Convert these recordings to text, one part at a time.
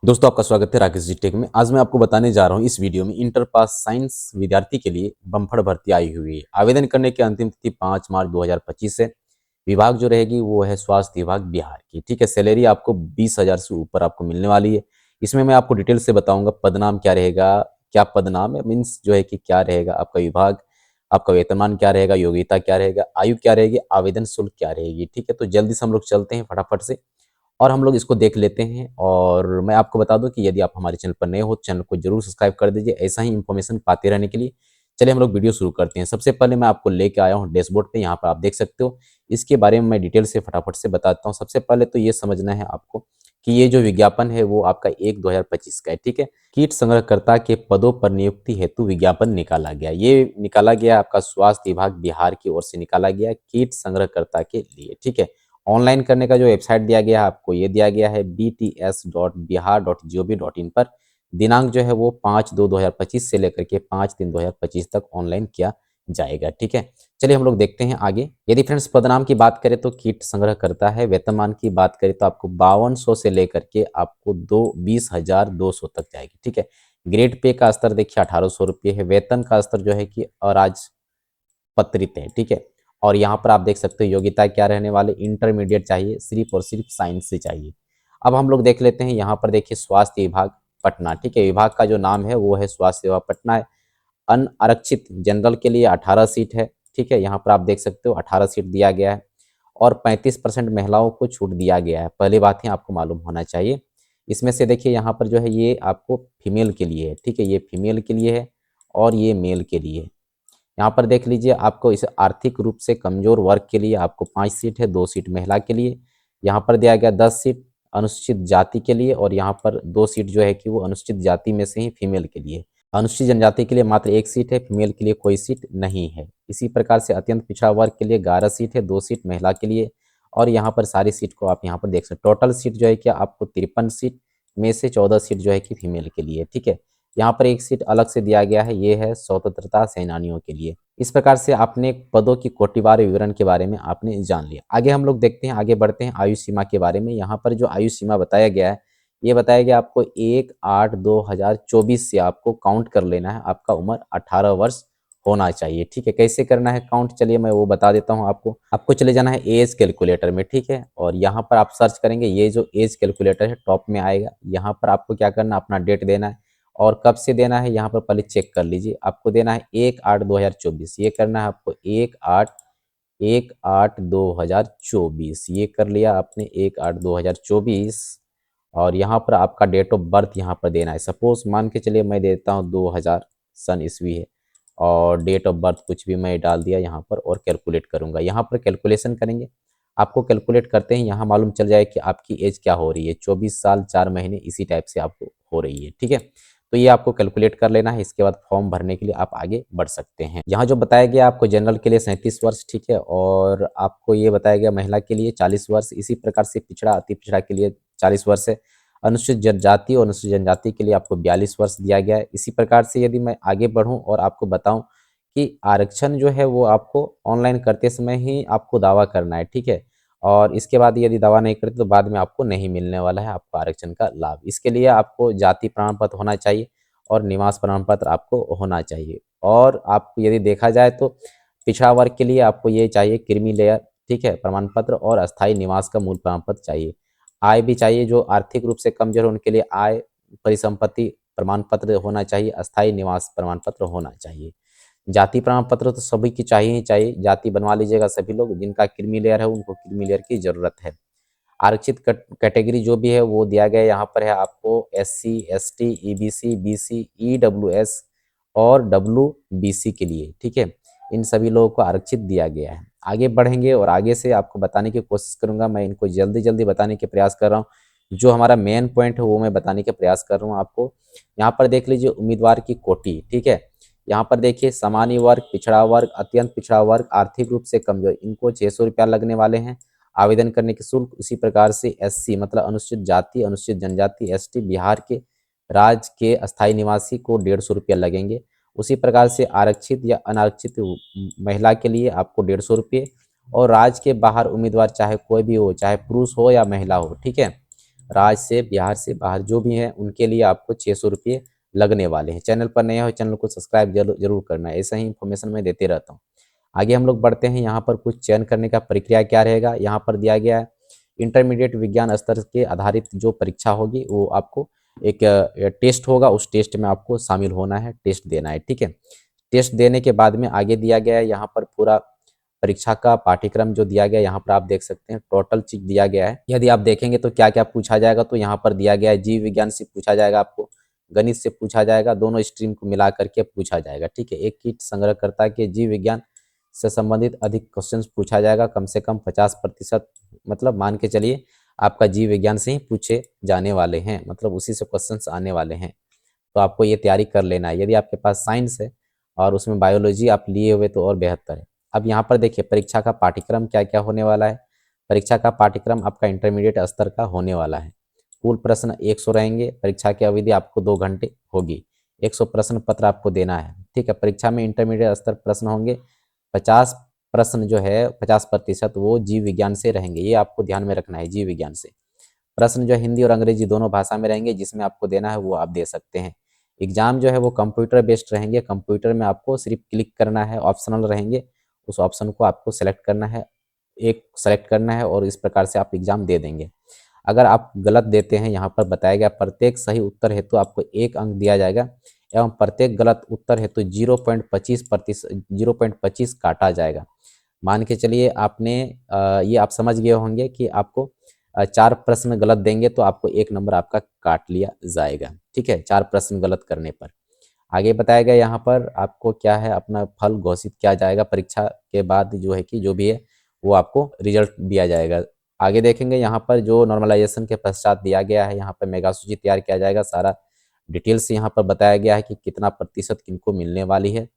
दोस्तों आपका स्वागत है राकेश जी टेक में। आज मैं आपको बताने जा रहा हूँ इस वीडियो में इंटर पास साइंस विद्यार्थी के लिए बम्पर भर्ती आई हुई है। आवेदन करने की अंतिम तिथि 5 मार्च 2025 है। विभाग जो रहेगी वो है स्वास्थ्य विभाग बिहार की। ठीक है, सैलरी आपको 20,000 से ऊपर आपको मिलने वाली है। इसमें मैं आपको डिटेल से बताऊंगा पदनाम क्या रहेगा, क्या पदनाम है मीन्स जो है कि क्या रहेगा आपका विभाग, आपका वेतनमान क्या रहेगा, योग्यता क्या रहेगा, आयु क्या रहेगी, आवेदन शुल्क क्या रहेगी। ठीक है, तो जल्दी से हम लोग चलते हैं फटाफट से और हम लोग इसको देख लेते हैं। और मैं आपको बता दूं कि यदि आप हमारे चैनल पर नए हो, चैनल को जरूर सब्सक्राइब कर दीजिए ऐसा ही इन्फॉर्मेशन पाते रहने के लिए। चलिए हम लोग वीडियो शुरू करते हैं। सबसे पहले मैं आपको लेके आया हूँ डैशबोर्ड पे, यहाँ पर आप देख सकते हो। इसके बारे में मैं डिटेल से फटाफट से बताता हूँ। सबसे पहले तो ये समझना है आपको कि ये जो विज्ञापन है वो आपका 1/2025 का है। ठीक है, कीट संग्रहकर्ता के पदों पर नियुक्ति हेतु विज्ञापन निकाला गया। ये निकाला गया आपका स्वास्थ्य विभाग बिहार की ओर से निकाला गया कीट संग्रहकर्ता के लिए। ठीक है, ऑनलाइन करने का जो वेबसाइट दिया गया है आपको, ये दिया गया है bts.bihar.gov.in पर। दिनांक जो है वो 5/2/2025 से लेकर के 5/3/2025 तक ऑनलाइन किया जाएगा। ठीक है, चलिए हम लोग देखते हैं आगे। यदि फ्रेंड्स पदनाम की बात करें तो कीट संग्रह करता है। वेतनमान की बात करें तो आपको 5200 से लेकर के आपको 20,200 तक जाएगी। ठीक है, ग्रेड पे का स्तर देखिए 1800 रुपये है। वेतन का स्तर जो है कि अराजपत्रित है। ठीक है, और यहाँ पर आप देख सकते हो योग्यता क्या रहने वाले, इंटरमीडिएट चाहिए, सिर्फ और सिर्फ साइंस से चाहिए। अब हम लोग देख लेते हैं, यहाँ पर देखिए स्वास्थ्य विभाग पटना। ठीक है, विभाग का जो नाम है वो है स्वास्थ्य विभाग पटना है। अनारक्षित जनरल के लिए 18 सीट है। ठीक है, यहाँ पर आप देख सकते हो 18 सीट दिया गया है और 35% महिलाओं को छूट दिया गया है। पहली बात है आपको मालूम होना चाहिए। इसमें से देखिए यहाँ पर जो है ये आपको फीमेल के लिए है। ठीक है, ये फीमेल के लिए है और ये मेल के लिए है। यहाँ पर देख लीजिए आपको इस आर्थिक रूप से कमजोर वर्ग के लिए आपको 5 सीट है, 2 सीट महिला के लिए। यहाँ पर दिया गया 10 सीट अनुसूचित जाति के लिए और यहाँ पर 2 सीट जो है कि वो अनुसूचित जाति में से ही फीमेल के लिए। अनुसूचित जनजाति के लिए मात्र 1 सीट है, फीमेल के लिए कोई सीट नहीं है। इसी प्रकार से अत्यंत पिछड़ा वर्ग के लिए 11 सीट है, 2 सीट महिला के लिए और यहाँ पर सारी सीट को आप यहाँ पर देख सकते। टोटल सीट जो है कि आपको 53 सीट में से 14 सीट जो है कि फीमेल के लिए। ठीक है, यहाँ पर 1 सीट अलग से दिया गया है, ये है स्वतंत्रता सेनानियों के लिए। इस प्रकार से आपने पदों की कोटिवार विवरण के बारे में आपने जान लिया। आगे हम लोग देखते हैं, आगे बढ़ते हैं आयु सीमा के बारे में। यहाँ पर जो आयु सीमा बताया गया है, ये बताया गया आपको 1/8/2024 से आपको काउंट कर लेना है। आपका उम्र 18 वर्ष होना चाहिए। ठीक है, कैसे करना है काउंट, चलिए मैं वो बता देता हूँ आपको चले जाना है एज कैलकुलेटर में। ठीक है, और यहाँ पर आप सर्च करेंगे, ये जो एज कैलकुलेटर है टॉप में आएगा। यहाँ पर आपको क्या करना है, अपना डेट देना है और कब से देना है यहाँ पर पहले चेक कर लीजिए। आपको देना है 1/8/2024, ये करना है आपको 1/8/2024, ये कर लिया आपने 1/8/2024। और यहाँ पर आपका डेट ऑफ बर्थ यहाँ पर देना है। सपोज मान के चलिए मैं देता हूँ 2000 सन ईस्वी है और डेट ऑफ बर्थ कुछ भी मैं डाल दिया यहाँ पर और कैलकुलेट करूँगा। यहाँ पर कैलकुलेशन करेंगे, आपको कैलकुलेट करते हैं यहाँ मालूम चल जाए कि आपकी एज क्या हो रही है। 24 साल 4 महीने इसी टाइप से आपको हो रही है। ठीक है, तो ये आपको कैलकुलेट कर लेना है। इसके बाद फॉर्म भरने के लिए आप आगे बढ़ सकते हैं। यहाँ जो बताया गया आपको जनरल के लिए 37 वर्ष। ठीक है, और आपको ये बताया गया महिला के लिए 40 वर्ष। इसी प्रकार से पिछड़ा अति पिछड़ा के लिए 40 वर्ष है। अनुसूचित जनजाति और अनुसूचित जनजाति के लिए आपको 42 वर्ष दिया गया है। इसी प्रकार से यदि मैं आगे बढ़ूँ और आपको बताऊँ कि आरक्षण जो है वो आपको ऑनलाइन करते समय ही आपको दावा करना है। ठीक है, और इसके बाद यदि दावा नहीं करते तो बाद में आपको नहीं मिलने वाला है आपको आरक्षण का लाभ। इसके लिए आपको जाति प्रमाण पत्र होना चाहिए और निवास प्रमाण पत्र आपको होना चाहिए। और आपको यदि देखा जाए तो पिछड़ा वर्ग के लिए आपको ये चाहिए क्रीमी लेयर, ठीक है, प्रमाण पत्र और अस्थायी निवास का मूल प्रमाण पत्र चाहिए। आय भी चाहिए, जो आर्थिक रूप से कमजोर है उनके लिए आय परिसंपत्ति प्रमाण पत्र होना चाहिए, अस्थायी निवास प्रमाण पत्र होना चाहिए। जाति प्रमाण पत्र तो सभी की चाहिए ही चाहिए, जाति बनवा लीजिएगा सभी लोग। जिनका क्रीमी लेयर है उनको क्रीमी लेयर की जरूरत है। आरक्षित कैटेगरी जो भी है वो दिया गया यहाँ पर है आपको SC ST EBC BC EWS और WBC के लिए। ठीक है, इन सभी लोगों को आरक्षित दिया गया है। आगे बढ़ेंगे और आगे से आपको बताने की कोशिश करूंगा। मैं इनको जल्दी जल्दी बताने के प्रयास कर रहा हूँ। जो हमारा मेन पॉइंट है वो मैं बताने के प्रयास कर रहा हूँ आपको। यहाँ पर देख लीजिए उम्मीदवार की कोटि। ठीक है, यहाँ पर देखिए सामान्य वर्ग, पिछड़ा वर्ग, अत्यंत पिछड़ा वर्ग, आर्थिक रूप से कमजोर, इनको 600 रुपया लगने वाले हैं आवेदन करने के शुल्क। उसी प्रकार से SC मतलब अनुसूचित जाति, अनुसूचित जनजाति, ST बिहार के राज्य के अस्थायी निवासी को 150 रुपया लगेंगे। उसी प्रकार से आरक्षित या अनारक्षित महिला के लिए आपको 150 रुपये और राज्य के बाहर उम्मीदवार चाहे कोई भी हो, चाहे पुरुष हो या महिला हो। ठीक है, राज्य से, बिहार से बाहर जो भी हैं उनके लिए आपको 600 रुपये लगने वाले हैं। चैनल पर नए हो चैनल को सब्सक्राइब जरूर करना है, ऐसा ही इन्फॉर्मेशन मैं देते रहता हूँ। आगे हम लोग बढ़ते हैं। यहाँ पर कुछ चयन करने का प्रक्रिया क्या रहेगा, यहाँ पर दिया गया है इंटरमीडिएट विज्ञान स्तर के आधारित जो परीक्षा होगी वो आपको एक टेस्ट होगा, उस टेस्ट में आपको शामिल होना है, टेस्ट देना है, ठीक है। टेस्ट देने के बाद में आगे दिया गया है यहाँ पर पूरा परीक्षा का पाठ्यक्रम जो दिया गया है, यहाँ पर आप देख सकते हैं टोटल चीज दिया गया है। यदि आप देखेंगे तो क्या क्या पूछा जाएगा, तो यहाँ पर दिया गया है जीव विज्ञान से पूछा जाएगा, आपको गणित से पूछा जाएगा, दोनों स्ट्रीम को मिला करके पूछा जाएगा, ठीक है। एक किट संग्रहकर्ता के जीव विज्ञान से संबंधित अधिक क्वेश्चन पूछा जाएगा, कम से कम 50%, मतलब मान के चलिए आपका जीव विज्ञान से ही पूछे जाने वाले हैं, मतलब उसी से क्वेश्चंस आने वाले हैं। तो आपको ये तैयारी कर लेना है। यदि आपके पास साइंस है और उसमें बायोलॉजी आप लिए हुए तो और बेहतर है। अब यहाँ पर देखिए परीक्षा का पाठ्यक्रम क्या क्या होने वाला है। परीक्षा का पाठ्यक्रम आपका इंटरमीडिएट स्तर का होने वाला है। कुल प्रश्न 100 रहेंगे। परीक्षा की अवधि आपको 2 घंटे होगी। 100 प्रश्न पत्र आपको देना है, ठीक है। परीक्षा में इंटरमीडिएट स्तर प्रश्न होंगे। 50 प्रश्न जो है 50% वो जीव विज्ञान से रहेंगे, ये आपको ध्यान में रखना है। जीव विज्ञान से प्रश्न जो हिंदी और अंग्रेजी दोनों भाषा में रहेंगे, जिसमें आपको देना है वो आप दे सकते हैं। एग्जाम जो है वो कंप्यूटर बेस्ड रहेंगे। कंप्यूटर में आपको सिर्फ क्लिक करना है, ऑप्शनल रहेंगे, उस ऑप्शन को आपको सेलेक्ट करना है, एक सेलेक्ट करना है और इस प्रकार से आप एग्जाम दे देंगे। अगर आप गलत देते हैं, यहाँ पर बताया गया प्रत्येक सही उत्तर हेतु आपको 1 अंक दिया जाएगा एवं प्रत्येक गलत उत्तर हेतु 0.25 काटा जाएगा। मान के चलिए आपने ये आप समझ गए होंगे कि आपको 4 प्रश्न गलत देंगे तो आपको 1 नंबर आपका काट लिया जाएगा, ठीक है, 4 प्रश्न गलत करने पर। आगे बताया गया यहाँ पर आपको क्या है, अपना फल घोषित किया जाएगा परीक्षा के बाद, जो है कि जो भी है वो आपको रिजल्ट दिया जाएगा। आगे देखेंगे यहाँ पर जो नॉर्मलाइजेशन के पश्चात दिया गया है, यहाँ पर मेगा सूची तैयार किया जाएगा। सारा डिटेल्स यहाँ पर बताया गया है कि कितना प्रतिशत किनको मिलने वाली है,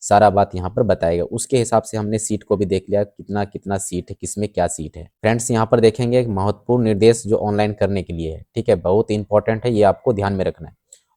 सारा बात यहाँ पर बताएगा। उसके हिसाब से हमने सीट को भी देख लिया, कितना कितना सीट है, किसमें क्या सीट है। फ्रेंड्स यहाँ पर देखेंगे एक महत्वपूर्ण निर्देश जो ऑनलाइन करने के लिए है, ठीक है, बहुत इंपॉर्टेंट है, ये आपको ध्यान में रखना है।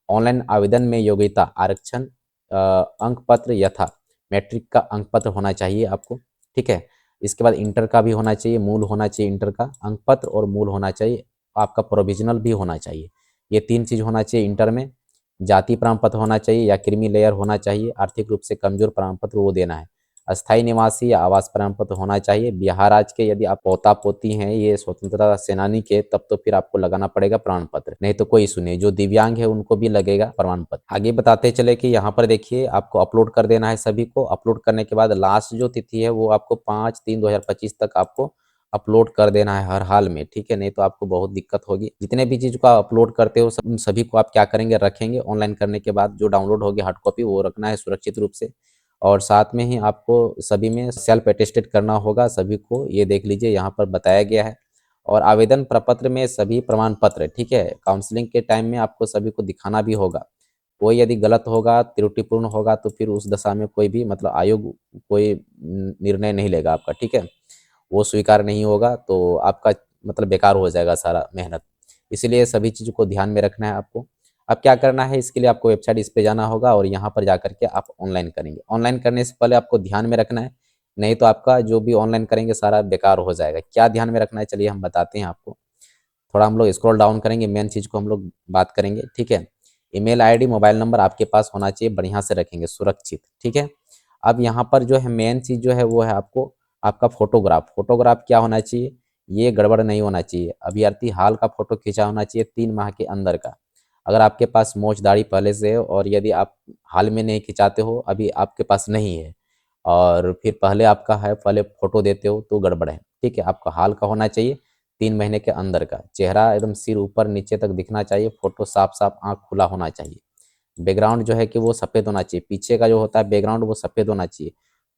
ऑनलाइन आवेदन में योग्यता आरक्षण अंक पत्र यथा मैट्रिक का अंक पत्र होना चाहिए आपको, ठीक है। इसके बाद इंटर का भी होना चाहिए, मूल होना चाहिए, इंटर का अंक पत्र और मूल होना चाहिए, आपका प्रोविजनल भी होना चाहिए। ये 3 चीज़ होना चाहिए इंटर में। जाति प्रमाण पत्र होना चाहिए या क्रीमी लेयर होना चाहिए। आर्थिक रूप से कमजोर प्रमाण पत्र वो देना है। अस्थायी निवासी या आवास प्रमाण पत्र होना चाहिए। बिहार राज्य के यदि आप पोता पोती हैं ये स्वतंत्रता सेनानी के, तब तो फिर आपको लगाना पड़ेगा प्रमाण पत्र, नहीं तो कोई इशू नहीं। जो दिव्यांग है उनको भी लगेगा प्रमाण पत्र। आगे बताते चले कि यहाँ पर देखिए आपको अपलोड कर देना है सभी को। अपलोड करने के बाद लास्ट जो तिथि है वो आपको 5/3/2025 तक आपको अपलोड कर देना है हर हाल में, ठीक है, नहीं तो आपको बहुत दिक्कत होगी। जितने भी चीज़ को आप अपलोड करते हो उन सभी को आप क्या करेंगे, रखेंगे। ऑनलाइन करने के बाद जो डाउनलोड होगी हार्ड कॉपी वो रखना है सुरक्षित रूप से, और साथ में ही आपको सभी में सेल्फ अटेस्टेड करना होगा सभी को, ये देख लीजिए यहाँ पर बताया गया है। और आवेदन प्रपत्र में सभी प्रमाण पत्र, ठीक है, काउंसलिंग के टाइम में आपको सभी को दिखाना भी होगा। कोई यदि गलत होगा, त्रुटिपूर्ण होगा तो फिर उस दशा में कोई भी मतलब आयोग कोई निर्णय नहीं लेगा आपका, ठीक है, वो स्वीकार नहीं होगा तो आपका मतलब बेकार हो जाएगा सारा मेहनत। इसीलिए सभी चीज़ों को ध्यान में रखना है आपको। अब क्या करना है, इसके लिए आपको वेबसाइट इस पे जाना होगा और यहाँ पर जाकर के आप ऑनलाइन करेंगे। ऑनलाइन करने से पहले आपको ध्यान में रखना है, नहीं तो आपका जो भी ऑनलाइन करेंगे सारा बेकार हो जाएगा। क्या ध्यान में रखना है चलिए हम बताते हैं आपको। थोड़ा हम लोग स्क्रॉल डाउन करेंगे, मेन चीज़ को हम लोग बात करेंगे, ठीक है। ईमेल आईडी मोबाइल नंबर आपके पास होना चाहिए, बढ़िया से रखेंगे सुरक्षित, ठीक है। अब यहाँ पर जो है मेन चीज़ जो है वो है आपको आपका फोटोग्राफ। फोटोग्राफ क्या होना चाहिए, ये गड़बड़ नहीं होना चाहिए। अभ्यर्थी हाल का फोटो खींचा होना चाहिए 3 माह के अंदर का। अगर आपके पास मोच दाढ़ी पहले से है और यदि आप हाल में नहीं खिंचाते हो, अभी आपके पास नहीं है और फिर पहले आपका है, पहले फोटो देते हो तो गड़बड़ है, ठीक है। आपका हाल का होना चाहिए 3 महीने के अंदर का। चेहरा एकदम सिर ऊपर नीचे तक दिखना चाहिए। फोटो साफ साफ आँख खुला होना चाहिए। बैकग्राउंड जो है कि वो सफ़ेद होना चाहिए, पीछे का जो होता है बैकग्राउंड वो सफ़ेद होना चाहिए।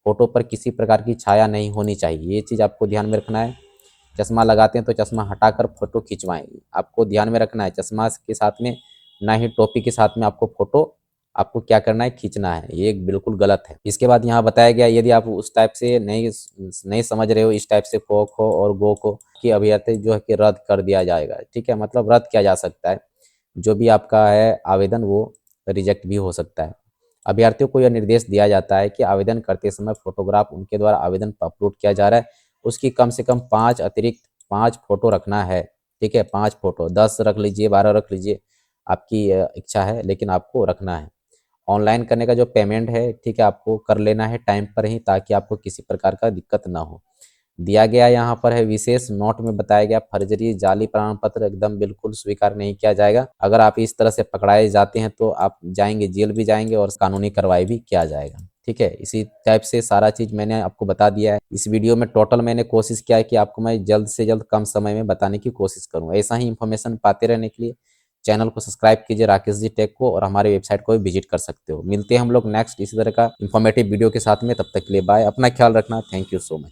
फोटो पर किसी प्रकार की छाया नहीं होनी चाहिए, ये चीज़ आपको ध्यान में रखना है। चश्मा लगाते हैं तो चश्मा हटाकर फोटो खिंचवाएं, आपको ध्यान में रखना है। चश्मा के साथ में ना ही टोपी के साथ में आपको फोटो आपको क्या करना है, खींचना है, ये बिल्कुल गलत है। इसके बाद यहाँ बताया गया यदि आप उस टाइप से नहीं समझ रहे हो, इस टाइप से को खो और गो को, कि अभ्यर्थी जो है कि रद्द कर दिया जाएगा, ठीक है, मतलब रद्द किया जा सकता है। जो भी आपका है आवेदन वो रिजेक्ट भी हो सकता है। अभ्यर्थियों को यह निर्देश दिया जाता है कि आवेदन करते समय फोटोग्राफ उनके द्वारा आवेदन पर अपलोड किया जा रहा है उसकी कम से कम 5 अतिरिक्त 5 फोटो रखना है, ठीक है, 5 फ़ोटो, 10 रख लीजिए, 12 रख लीजिए, आपकी इच्छा है, लेकिन आपको रखना है। ऑनलाइन करने का जो पेमेंट है, ठीक है, आपको कर लेना है टाइम पर ही, ताकि आपको किसी प्रकार का दिक्कत ना हो। दिया गया यहाँ पर है विशेष नोट में बताया गया, फर्जरी जाली प्रमाण पत्र एकदम बिल्कुल स्वीकार नहीं किया जाएगा। अगर आप इस तरह से पकड़ाए जाते हैं तो आप जाएंगे, जेल भी जाएंगे और कानूनी कार्रवाई भी किया जाएगा। ठीक है, इसी टाइप से सारा चीज़ मैंने आपको बता दिया है। इस वीडियो में टोटल मैंने कोशिश किया है कि आपको मैं जल्द से जल्द कम समय में बताने की कोशिश करूँ। ऐसा ही इन्फॉर्मेशन पाते रहने के लिए चैनल को सब्सक्राइब कीजिए राकेश जी टेक को, और हमारे वेबसाइट को भी विजिट कर सकते हो। मिलते हैं हम लोग नेक्स्ट इसी तरह का इन्फॉर्मेटिव वीडियो के साथ में, तब तक के लिए बाय। अपना ख्याल रखना। Thank you so much.